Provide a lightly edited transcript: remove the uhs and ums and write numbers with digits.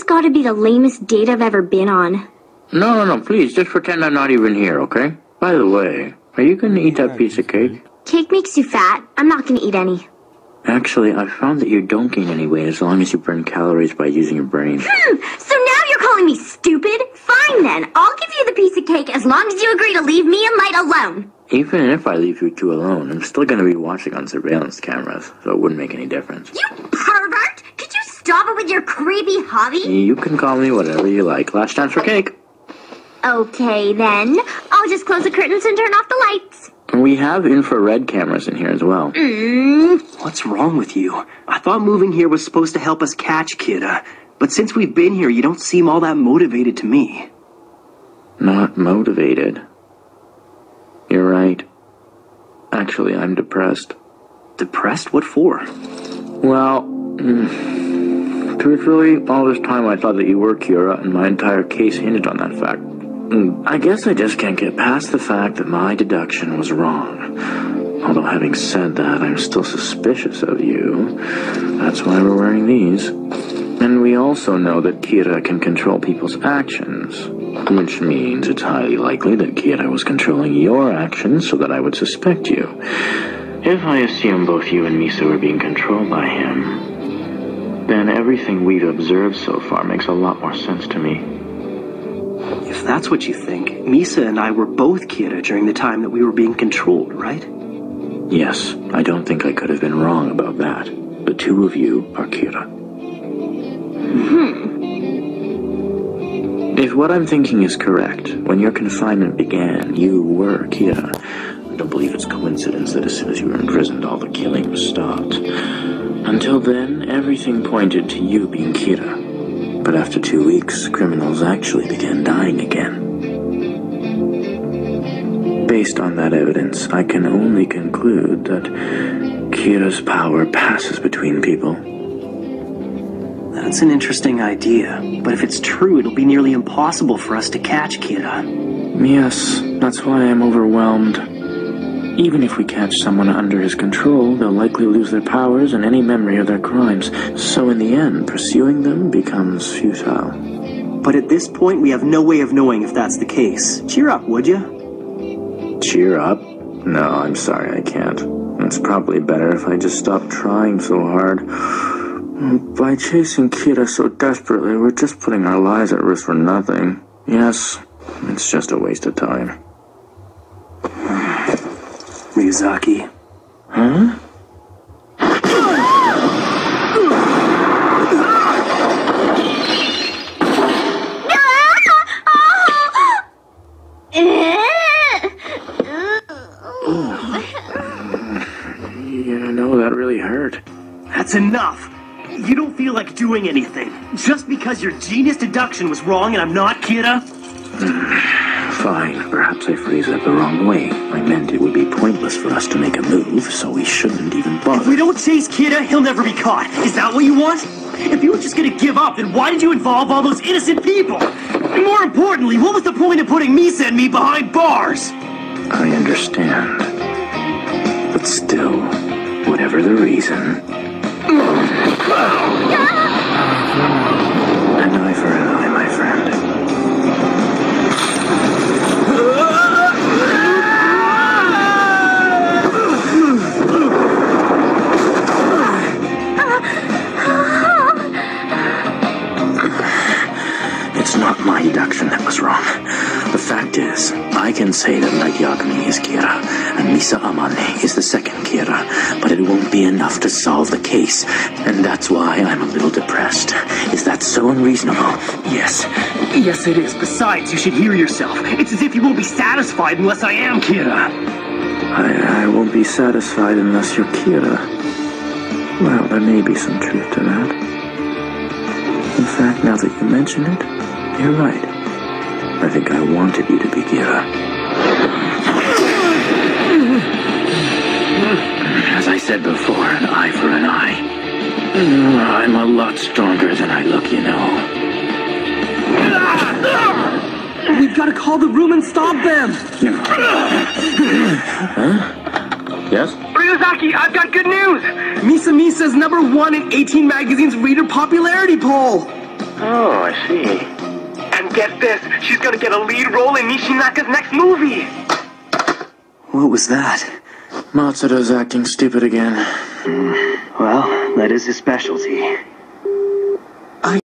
gotta be the lamest date I've ever been on. No, please, just pretend I'm not even here, okay? By the way, are you gonna eat that piece of cake? Cake makes you fat. I'm not gonna eat any. Actually, I found that you don't gain any weight as long as you burn calories by using your brain. So now you're calling me stupid? Fine then, I'll give you the piece of cake as long as you agree to leave me and Light alone. Even if I leave you two alone, I'm still gonna be watching on surveillance cameras, so it wouldn't make any difference. You pervert! Could you stop it with your creepy hobby? You can call me whatever you like. Last chance for cake. Okay then, I'll just close the curtains and turn off the lights. We have infrared cameras in here as well. What's wrong with you? I thought moving here was supposed to help us catch Kira. But since we've been here, you don't seem all that motivated to me. Not motivated. You're right. Actually, I'm depressed. Depressed? What for? Well, truthfully, all this time I thought that you were Kira, and my entire case hinged on that fact. I guess I just can't get past the fact that my deduction was wrong. Although having said that, I'm still suspicious of you. That's why we're wearing these. And we also know that Kira can control people's actions, which means it's highly likely that Kira was controlling your actions so that I would suspect you. If I assume both you and Misa were being controlled by him, then everything we've observed so far makes a lot more sense to me. If that's what you think, Misa and I were both Kira during the time that we were being controlled, right? Yes, I don't think I could have been wrong about that. The two of you are Kira. If what I'm thinking is correct, when your confinement began, you were Kira. I don't believe it's coincidence that as soon as you were imprisoned, all the killing was stopped. Until then, everything pointed to you being Kira. But after 2 weeks, criminals actually began dying again. Based on that evidence, I can only conclude that Kira's power passes between people. That's an interesting idea, but if it's true, it'll be nearly impossible for us to catch Kira. Yes, that's why I'm overwhelmed. Even if we catch someone under his control, they'll likely lose their powers and any memory of their crimes. So in the end, pursuing them becomes futile. But at this point, we have no way of knowing if that's the case. Cheer up, would you? Cheer up? No, I'm sorry, I can't. It's probably better if I just stop trying so hard. By chasing Kira so desperately, we're just putting our lives at risk for nothing. Yes, it's just a waste of time. Miyazaki. Huh? Yeah, no, that really hurt. That's enough! You don't feel like doing anything. Just because your genius deduction was wrong and I'm not Kira? Fine, perhaps I phrased that the wrong way. I meant it would be pointless for us to make a move, so we shouldn't even bother. If we don't chase Kira, he'll never be caught. Is that what you want? If you were just gonna give up, then why did you involve all those innocent people? And more importantly, what was the point of putting Misa and me behind bars? I understand. But still, whatever the reason... An eye for an eye, my friend. It's not my deduction that was wrong. The fact is, I can say that Light Yagami is Kira, and Misa Amane is the second Kira, but it won't be enough to solve the case, and that's why I'm a little depressed. Is that so unreasonable? Yes. Yes, it is. Besides, you should hear yourself. It's as if you won't be satisfied unless I am Kira. I won't be satisfied unless you're Kira. Well, there may be some truth to that. In fact, now that you mention it, you're right. I think I wanted you to be Kira. As I said before, an eye for an eye. I'm a lot stronger than I look, you know. We've got to call the room and stop them! Huh? Yes? Ryuzaki, I've got good news! Misa is #1 in 18 Magazine's reader popularity poll! Oh, I see. And get this, she's gonna get a lead role in Nishinaka's next movie. What was that? Matsuda's acting stupid again. Well, that is his specialty.